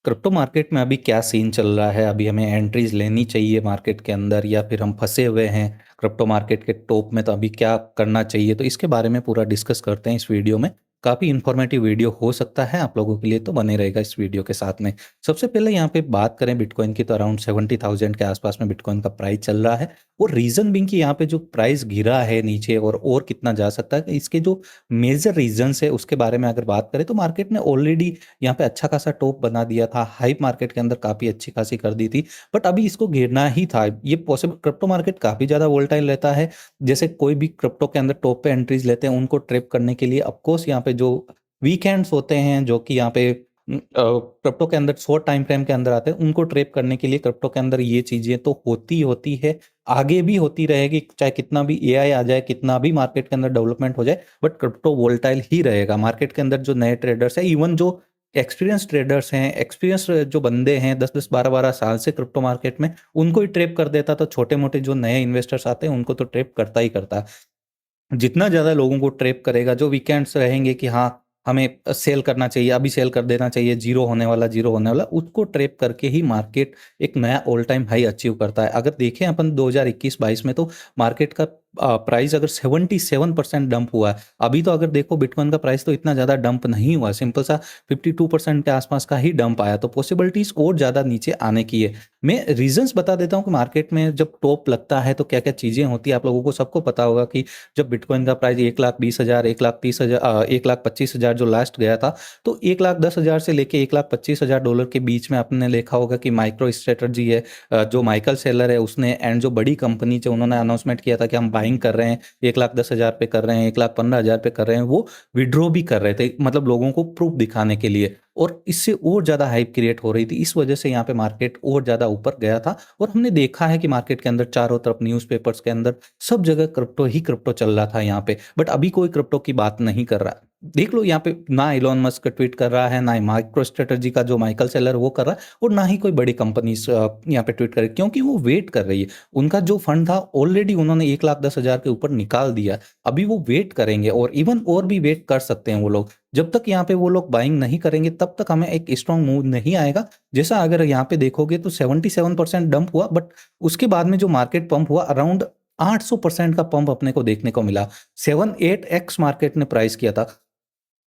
Crypto market में अभी क्या सीन चल रहा है? अभी हमें एंट्रीज लेनी चाहिए मार्केट के अंदर या फिर हम फंसे हुए हैं क्रिप्टो मार्केट के टॉप में, तो अभी क्या करना चाहिए? तो इसके बारे में पूरा डिस्कस करते हैं इस वीडियो में। काफ़ी इन्फॉर्मेटिव वीडियो हो सकता है आप लोगों के लिए, तो बने रहेगा इस वीडियो के साथ में। सबसे पहले यहाँ पे बात करें बिटकॉइन की, तो अराउंड 70,000 के आसपास में बिटकॉइन का प्राइस चल रहा है। और रीज़न बिंग कि यहाँ पे जो प्राइस गिरा है नीचे और कितना जा सकता है, इसके जो मेजर रीजंस है उसके बारे में अगर बात करें, तो मार्केट ने ऑलरेडी यहाँ पे अच्छा खासा टॉप बना दिया था, हाइप मार्केट के अंदर काफ़ी अच्छी खासी कर दी थी। बट अभी इसको गिरना ही था। ये पॉसिबल, क्रिप्टो मार्केट काफ़ी ज़्यादा वोलेटाइल रहता है। जैसे कोई भी क्रिप्टो के अंदर टॉप पे एंट्रीज लेते हैं, उनको ट्रैप करने के लिए ऑफकोर्स यहाँ पे जो वीकेंड्स होते हैं, जो कि यहाँ पे क्रिप्टो के अंदर शॉर्ट टाइम फ्रेम के अंदर आते हैं, उनको ट्रैप करने के लिए क्रिप्टो के अंदर ये चीज़ें तो होती होती है, आगे भी होती रहेगी। चाहे कितना भी एआई आ जाए, कितना भी मार्केट के अंदर डेवलपमेंट हो जाए, बट क्रिप्टो वोलेटाइल ही रहेगा। मार्केट के अंदर जो नए ट्रेडर्स हैं, इवन जो एक्सपीरियंस ट्रेडर्स हैं, एक्सपीरियंस जो बंदे हैं 10-10 12-12 साल से क्रिप्टो मार्केट में, उनको ही ट्रैप कर देता। तो छोटे मोटे जो नए इन्वेस्टर्स आते हैं उनको तो ट्रैप करता ही करता है। जितना ज़्यादा लोगों को ट्रैप करेगा, जो वीकेंड्स रहेंगे कि हाँ हमें सेल करना चाहिए, अभी सेल कर देना चाहिए, जीरो होने वाला, उसको ट्रैप करके ही मार्केट एक नया ऑल टाइम हाई अचीव करता है। अगर देखें अपन 2021-22 में, तो मार्केट का प्राइस अगर 77% डंप हुआ है। अभी तो अगर देखो बिटकॉइन का प्राइस तो इतना ज़्यादा डंप नहीं हुआ, सिंपल सा 52% के आसपास का ही डंप आया। तो पॉसिबिलिटीज और ज़्यादा नीचे आने की है। मैं रीजंस बता देता हूँ कि मार्केट में जब टॉप लगता है तो क्या क्या चीज़ें होती है। आप लोगों को सबको पता होगा कि जब बिटकॉइन का प्राइस 1,20,000, 1,30,000, 1,25,000 जो लास्ट गया था, तो 1,10,000 से लेके $1,25,000 के बीच में आपने देखा होगा कि माइक्रो स्ट्रेटजी है, जो माइकल सेलर है उसने, एंड जो बड़ी कंपनी जो उन्होंने अनाउंसमेंट किया था कि हम बाइंग कर रहे हैं, 1,10,000 पे कर रहे हैं, 1,15,000 पे कर रहे हैं, वो विड्रॉ भी कर रहे थे, मतलब लोगों को प्रूफ दिखाने के लिए। और इससे और ज़्यादा हाइप क्रिएट हो रही थी, इस वजह से यहाँ पे मार्केट और ज़्यादा ऊपर गया था। और हमने देखा है कि मार्केट के अंदर चारों तरफ न्यूज़पेपर्स के अंदर सब जगह क्रिप्टो ही क्रिप्टो चल रहा था यहाँ पे। बट अभी कोई क्रिप्टो की बात नहीं कर रहा। देख लो यहाँ पे ना इलॉन मस्क ट्वीट कर रहा है, ना माइक्रो स्ट्रेटजी का जो माइकल सेलर वो कर रहा है, और ना ही कोई बड़ी कंपनीज यहाँ पे ट्वीट कर रही है, क्योंकि वो वेट कर रही है। उनका जो फंड था ऑलरेडी उन्होंने 1,10,000 के ऊपर निकाल दिया। अभी वो वेट करेंगे, और इवन और भी वेट कर सकते हैं वो लोग। जब तक यहाँ पे वो लोग बाइंग नहीं करेंगे, तब तक हमें एक स्ट्रांग मूव नहीं आएगा। जैसा अगर यहाँ पे देखोगे तो 77% डंप हुआ, बट उसके बाद में जो मार्केट पंप हुआ, अराउंड 800% का पंप अपने को देखने को मिला। 7-8x मार्केट ने प्राइस किया था,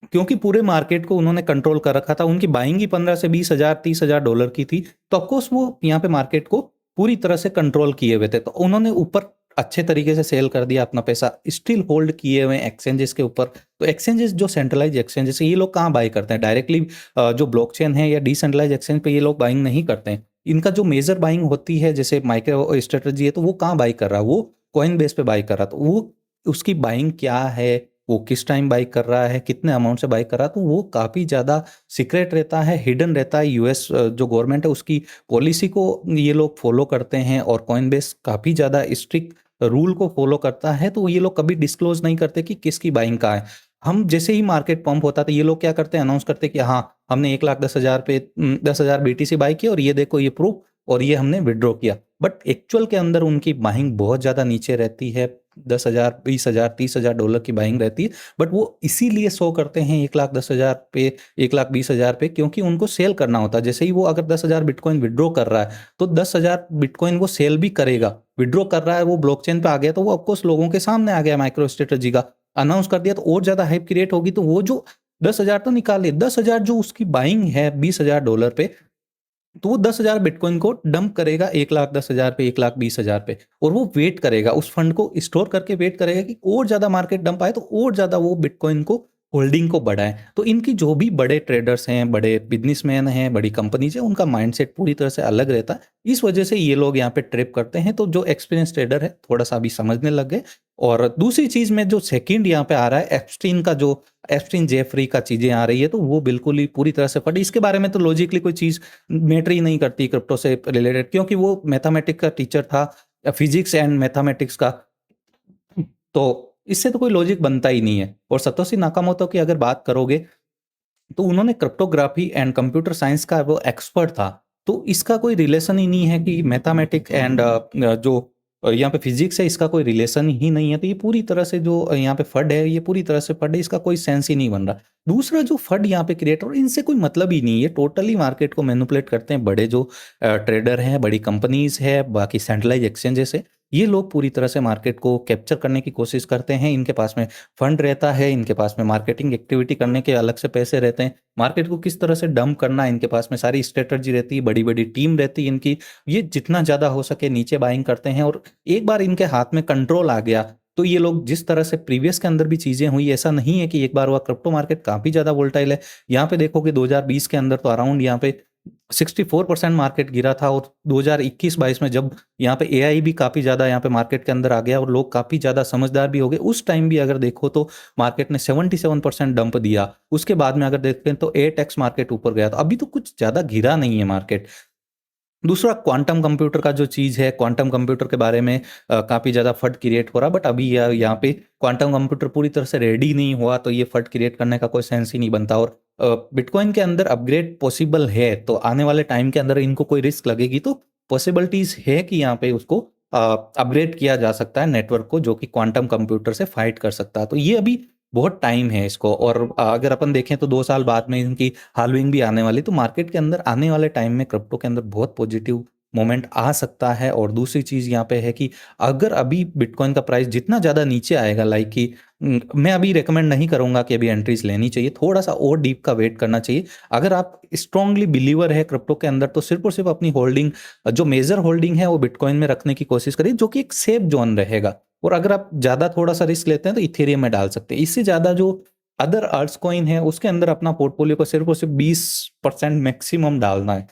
क्योंकि पूरे मार्केट को उन्होंने कंट्रोल कर रखा था। उनकी बाइंग ही 15 से 20,000 $30,000 की थी। तो ऑफकोर्स वो यहाँ पे मार्केट को पूरी तरह से कंट्रोल किए हुए थे, तो उन्होंने ऊपर अच्छे तरीके से सेल कर दिया, अपना पैसा स्टिल होल्ड किए हुए एक्सचेंजेस के ऊपर। तो एक्सचेंजेस जो सेंट्रलाइज एक्सचेंजेस, ये लोग कहाँ बाई करते हैं डायरेक्टली? जो ब्लॉकचेन है या डिसेंट्रलाइज एक्सचेंज पे ये लोग बाइंग नहीं करते हैं। इनका जो मेजर बाइंग होती है, जैसे माइक्रो स्ट्रेटजी है, तो वो कहाँ बाई कर रहा है? वो कॉइन बेस पे बाई कर रहा, तो वो उसकी बाइंग क्या है, वो किस टाइम बाई कर रहा है, कितने अमाउंट से बाई कर रहा है, तो वो काफ़ी ज़्यादा सीक्रेट रहता है, हिडन रहता है। यूएस जो गवर्नमेंट है उसकी पॉलिसी को ये लोग फॉलो करते हैं, और कॉइन बेस काफ़ी ज़्यादा स्ट्रिक्ट रूल को फॉलो करता है। तो ये लोग कभी डिस्क्लोज नहीं करते कि किसकी बाइंग कहाँ है। हम जैसे ही मार्केट पंप होता था, ये लोग क्या करते हैं, अनाउंस करते हैं कि हाँ हमने 1,10,000 पे 10,000 बीटीसी बाई किया, और ये देखो ये प्रूफ, और ये हमने विड्रॉ किया। बट एक्चुअल के अंदर उनकी बाइंग बहुत ज़्यादा नीचे रहती है। 10,000, 20,000, $30,000 की बाइंग रहती है। बट वो इसीलिए शो करते हैं 1,10,000 पे, 1,20,000 पे, क्योंकि उनको सेल करना होता है। जैसे ही वो अगर 10,000 बिटकॉइन विड्रॉ कर रहा है, तो 10,000 बिटकॉइन वो सेल भी करेगा। विड्रॉ कर रहा है, वो ब्लॉकचेन पे आ गया, तो वो ऑफकोर्स लोगों के सामने आ गया, माइक्रो स्ट्रेटजी का अनाउंस कर दिया, तो और ज़्यादा हाइप क्रिएट होगी। तो वो जो 10,000 तो निकाल लिए, 10,000 जो उसकी बाइंग है $20,000 पे, तो वो 10,000 बिटकॉइन को डंप करेगा 1,10,000 पे, 1,20,000 पे, और वो वेट करेगा, उस फंड को स्टोर करके वेट करेगा कि और ज़्यादा मार्केट डंप आए, तो और ज़्यादा वो बिटकॉइन को होल्डिंग को बढ़ाएं। तो इनकी जो भी बड़े ट्रेडर्स हैं, बड़े बिजनेसमैन हैं, बड़ी कंपनीज हैं, उनका माइंडसेट पूरी तरह से अलग रहता है। इस वजह से ये लोग यहाँ पे ट्रिप करते हैं। तो जो एक्सपीरियंस ट्रेडर है थोड़ा सा अभी समझने लग गए। और दूसरी चीज़ में जो सेकंड यहाँ पे आ रहा है, एप्स्टीन का जो एप्स्टीन जेफरी का चीज़ें आ रही है, तो वो बिल्कुल ही पूरी तरह से फटी। इसके बारे में तो लॉजिकली कोई चीज़ मैटर ही नहीं करती क्रिप्टो से रिलेटेड, क्योंकि वो मैथमेटिक्स का टीचर था, फिजिक्स एंड मैथमेटिक्स का। तो इससे तो कोई लॉजिक बनता ही नहीं है। और सतोशी नाकामोटो की अगर बात करोगे, तो उन्होंने क्रिप्टोग्राफी एंड कंप्यूटर साइंस का वो एक्सपर्ट था। तो इसका कोई रिलेशन ही नहीं है कि मैथमेटिक्स एंड जो यहाँ पे फिजिक्स है, इसका कोई रिलेशन ही नहीं है। तो ये पूरी तरह से जो यहाँ पे फंड है, ये पूरी तरह से फंड है, इसका कोई सेंस ही नहीं बन रहा। दूसरा जो फंड यहाँ पे क्रिएट हो रहा है, इनसे कोई मतलब ही नहीं है, टोटली मार्केट को मैनिपुलेट करते हैं बड़े जो ट्रेडर हैं, बड़ी कंपनीज है, बाकी सेंट्रलाइज एक्सचेंजेस है। ये लोग पूरी तरह से मार्केट को कैप्चर करने की कोशिश करते हैं। इनके पास में फंड रहता है, इनके पास में मार्केटिंग एक्टिविटी करने के अलग से पैसे रहते हैं, मार्केट को किस तरह से डंप करना है, इनके पास में सारी स्ट्रेटजी रहती है, बड़ी बड़ी टीम रहती है इनकी। ये जितना ज़्यादा हो सके नीचे बाइंग करते हैं, और एक बार इनके हाथ में कंट्रोल आ गया तो ये लोग जिस तरह से प्रीवियस के अंदर भी चीज़ें हुई, ऐसा नहीं है कि एक बार हुआ। क्रिप्टो मार्केट काफ़ी ज़्यादा वोलेटाइल है। यहाँ पे देखोगे 2020 के अंदर तो अराउंड यहाँ पे 64% मार्केट गिरा था, और 2021-22 में जब यहाँ पे एआई भी काफ़ी ज़्यादा यहाँ पे मार्केट के अंदर आ गया और लोग काफ़ी ज़्यादा समझदार भी हो गए, उस टाइम भी अगर देखो तो मार्केट ने 77% डंप दिया। उसके बाद में अगर देखते हैं तो 8x मार्केट ऊपर गया। तो अभी तो कुछ ज़्यादा गिरा नहीं है मार्केट। दूसरा क्वांटम कंप्यूटर का जो चीज़ है, क्वांटम कंप्यूटर के बारे में काफ़ी ज़्यादा फट क्रिएट हो रहा, बट अभी यहाँ पे क्वांटम कंप्यूटर पूरी तरह से रेडी नहीं हुआ, तो ये फट क्रिएट करने का कोई सेंस ही नहीं बनता। और बिटकॉइन के अंदर अपग्रेड पॉसिबल है, तो आने वाले टाइम के अंदर इनको कोई रिस्क लगेगी तो पॉसिबिलिटीज है कि यहाँ पे उसको अपग्रेड किया जा सकता है नेटवर्क को, जो कि क्वांटम कंप्यूटर से फाइट कर सकता है। तो ये अभी बहुत टाइम है इसको, और अगर अपन देखें तो 2 साल बाद में इनकी हाल्विंग भी आने वाली। तो मार्केट के अंदर आने वाले टाइम में क्रिप्टो के अंदर बहुत पॉजिटिव मोमेंट आ सकता है। और दूसरी चीज़ यहाँ पे है कि अगर अभी बिटकॉइन का प्राइस जितना ज़्यादा नीचे आएगा, लाइक कि मैं अभी रेकमेंड नहीं करूंगा कि अभी एंट्रीज लेनी चाहिए, थोड़ा सा और डीप का वेट करना चाहिए। अगर आप स्ट्रांगली बिलीवर है क्रिप्टो के अंदर, तो सिर्फ और सिर्फ अपनी होल्डिंग, जो मेजर होल्डिंग है वो बिटकॉइन में रखने की कोशिश करिए, जो कि एक सेफ जोन रहेगा। और अगर आप ज़्यादा थोड़ा सा रिस्क लेते हैं तो इथेरियम में डाल सकते हैं। इससे ज़्यादा जो अदर आल्ट्स कॉइन है उसके अंदर अपना पोर्टफोलियो को सिर्फ और सिर्फ 20% मैक्सिमम डालना है।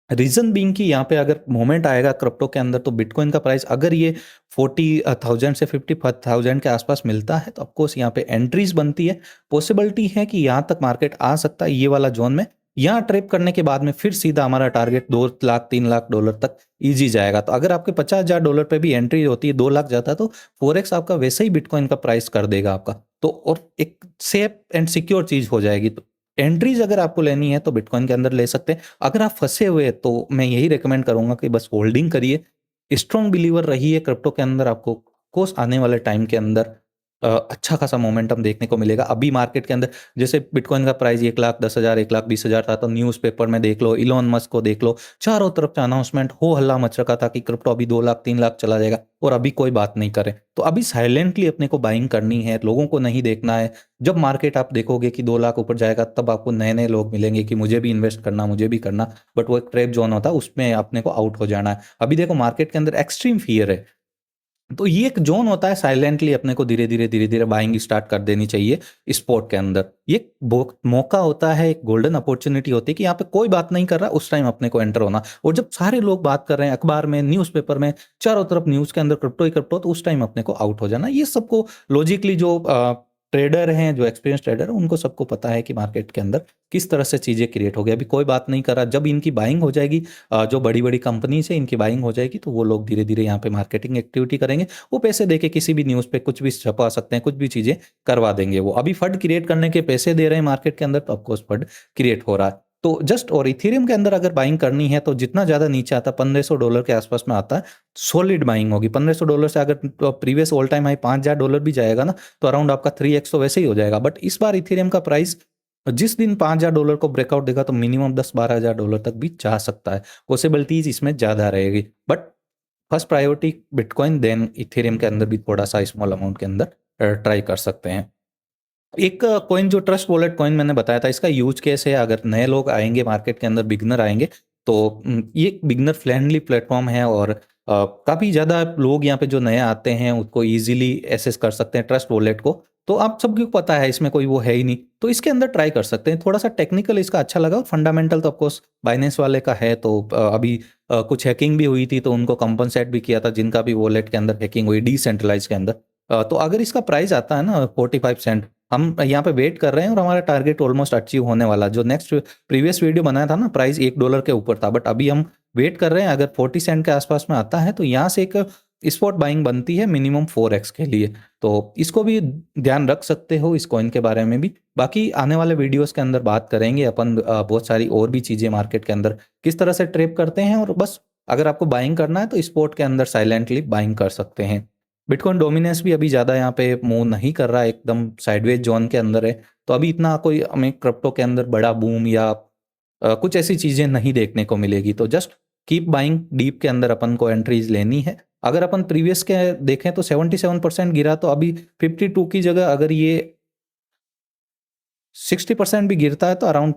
रीजन बीइंग कि यहाँ पे अगर मोमेंट आएगा क्रिप्टो के अंदर, तो बिटकॉइन का प्राइस अगर ये 40,000 से 50,000 के आसपास मिलता है, तो ऑफकोर्स यहाँ पे एंट्रीज बनती है। पॉसिबिलिटी है कि यहाँ तक मार्केट आ सकता है, ये वाला जोन में। यहाँ ट्रेप करने के बाद में फिर सीधा हमारा टारगेट 2 लाख 3 लाख डॉलर तक ईजी जाएगा। तो अगर आपके $50,000 पे भी एंट्री होती है, 2 लाख जाता है, तो 4x आपका वैसे ही बिटकॉइन का प्राइस कर देगा आपका। तो और एक सेफ एंड सिक्योर चीज हो जाएगी। तो एंट्रीज अगर आपको लेनी है तो बिटकॉइन के अंदर ले सकते हैं। अगर आप फंसे हुए हैं तो मैं यही रिकमेंड करूंगा कि बस होल्डिंग करिए, स्ट्रॉन्ग बिलीवर रहिए क्रिप्टो के अंदर। आपको कोर्स आने वाले टाइम के अंदर अच्छा खासा मोमेंटम देखने को मिलेगा। अभी मार्केट के अंदर जैसे बिटकॉइन का प्राइस 1,10,000 1,20,000 था, तो न्यूज़पेपर में देख लो, इलॉन मस्क को देख लो, चारों तरफ से अनाउंसमेंट हो हल्ला मच रखा था कि क्रिप्टो अभी 2 लाख 3 लाख चला जाएगा, और अभी कोई बात नहीं करे। तो अभी साइलेंटली अपने को बाइंग करनी है, लोगों को नहीं देखना है। जब मार्केट आप देखोगे कि 2 लाख ऊपर जाएगा, तब आपको नए नए लोग मिलेंगे कि मुझे भी इन्वेस्ट करना, मुझे भी करना, बट वो एक ट्रैप जोन होता है, उसमें अपने को आउट हो जाना है। अभी देखो मार्केट के अंदर एक्सट्रीम फियर है, तो ये एक जोन होता है, साइलेंटली अपने को धीरे धीरे बाइंग स्टार्ट कर देनी चाहिए स्पोर्ट के अंदर। ये मौका होता है, एक गोल्डन अपॉर्चुनिटी होती है कि यहाँ पे कोई बात नहीं कर रहा, उस टाइम अपने को एंटर होना। और जब सारे लोग बात कर रहे हैं, अखबार में, न्यूज़पेपर में, चारों तरफ न्यूज़ के अंदर क्रिप्टो ही क्रिप्टो, तो उस टाइम अपने को आउट हो जाना। ये सबको लॉजिकली जो ट्रेडर हैं, जो एक्सपीरियंस ट्रेडर है, उनको सबको पता है कि मार्केट के अंदर किस तरह से चीज़ें क्रिएट हो गई। अभी कोई बात नहीं कर रहा, जब इनकी बाइंग हो जाएगी, जो बड़ी बड़ी कंपनीज है इनकी बाइंग हो जाएगी, तो वो लोग धीरे धीरे यहाँ पे मार्केटिंग एक्टिविटी करेंगे। वो पैसे देके किसी भी न्यूज़ पे कुछ भी छपा सकते हैं, कुछ भी चीज़ें करवा देंगे। वो अभी फंड क्रिएट करने के पैसे दे रहे हैं मार्केट के अंदर, तो ऑफकोर्स फंड क्रिएट हो रहा है। तो जस्ट, और इथेरियम के अंदर अगर बाइंग करनी है तो जितना ज़्यादा नीचे आता है, $1,500 के आसपास में आता है, सॉलिड बाइंग होगी। $1,500 से अगर प्रीवियस ऑल टाइम हाई $5,000 भी जाएगा ना, तो अराउंड आपका 3x तो वैसे ही हो जाएगा। बट इस बार इथेरियम का प्राइस जिस दिन $5,000 को ब्रेकआउट देगा, तो मिनिमम $10,000-12,000 तक भी जा सकता है। पॉसिबिलिटीज इसमें ज़्यादा रहेगी, but first priority bitcoin, then Ethereum के अंदर भी थोड़ा सा स्मॉल अमाउंट के अंदर ट्राई कर सकते हैं। एक कॉइन जो ट्रस्ट वॉलेट कॉइन मैंने बताया था, इसका यूज केस है, अगर नए लोग आएंगे मार्केट के अंदर, बिगनर आएंगे, तो ये बिगनर फ्रेंडली प्लेटफॉर्म है। और काफ़ी ज़्यादा लोग यहाँ पे जो नए आते हैं उसको ईजिली एसेस कर सकते हैं ट्रस्ट वॉलेट को। तो आप सबको पता है, इसमें कोई वो है ही नहीं, तो इसके अंदर ट्राई कर सकते हैं। थोड़ा सा टेक्निकल इसका अच्छा लगा, और फंडामेंटल तो ऑफकोर्स बाइनेंस वाले का है। तो अभी कुछ हैकिंग भी हुई थी, तो उनको कंपनसेट भी किया था जिनका भी वॉलेट के अंदर हैकिंग हुई डिसेंट्रलाइज के अंदर। तो अगर इसका प्राइस आता है ना 45 सेंट, हम यहाँ पे वेट कर रहे हैं, और हमारा टारगेट ऑलमोस्ट अचीव होने वाला। जो नेक्स्ट प्रीवियस वीडियो बनाया था ना, प्राइस $1 के ऊपर था, बट अभी हम वेट कर रहे हैं, अगर 40 सेंट के आसपास में आता है तो यहाँ से एक स्पॉट बाइंग बनती है मिनिमम 4x के लिए। तो इसको भी ध्यान रख सकते हो, इस कॉइन के बारे में भी। बाकी आने वाले वीडियोस के अंदर बात करेंगे अपन बहुत सारी और भी चीज़ें मार्केट के अंदर किस तरह से ट्रेप करते हैं। और बस अगर आपको बाइंग करना है तो स्पॉट के अंदर साइलेंटली बाइंग कर सकते हैं। बिटकॉइन डोमिनेंस भी अभी ज़्यादा यहाँ पे मूव नहीं कर रहा है, एकदम साइडवेज जोन के अंदर है, तो अभी इतना कोई हमें क्रिप्टो के अंदर बड़ा बूम या कुछ ऐसी चीज़ें नहीं देखने को मिलेगी। तो जस्ट कीप बाइंग, डीप के अंदर अपन को एंट्रीज लेनी है। अगर अपन प्रीवियस के देखें तो 77% गिरा, तो अभी 52 की जगह अगर ये 60% भी गिरता है तो अराउंड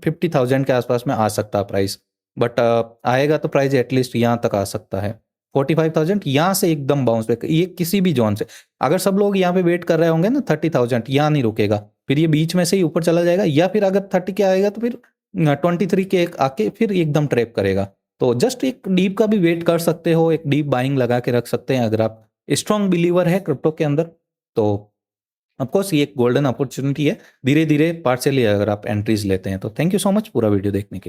50,000 के आसपास में आ सकता है प्राइस। बट आएगा तो प्राइस एटलीस्ट यहाँ तक आ सकता है 45,000, यहाँ से एकदम बाउंस बैक, ये किसी भी जोन से। अगर सब लोग यहाँ पे वेट कर रहे होंगे ना 30,000, यहाँ नहीं रुकेगा, फिर ये बीच में से ही ऊपर चला जाएगा, या फिर अगर 30 के आएगा तो फिर 23 के आके फिर एकदम ट्रैप करेगा। तो जस्ट एक डीप का भी वेट कर सकते हो, एक डीप बाइंग लगा के रख सकते हैं अगर आप स्ट्रॉन्ग बिलीवर है क्रिप्टो के अंदर। तो ऑफकोर्स ये एक गोल्डन अपॉर्चुनिटी है, धीरे धीरे पार्शियली अगर आप एंट्रीज लेते हैं तो। थैंक यू सो मच पूरा वीडियो देखने के लिए।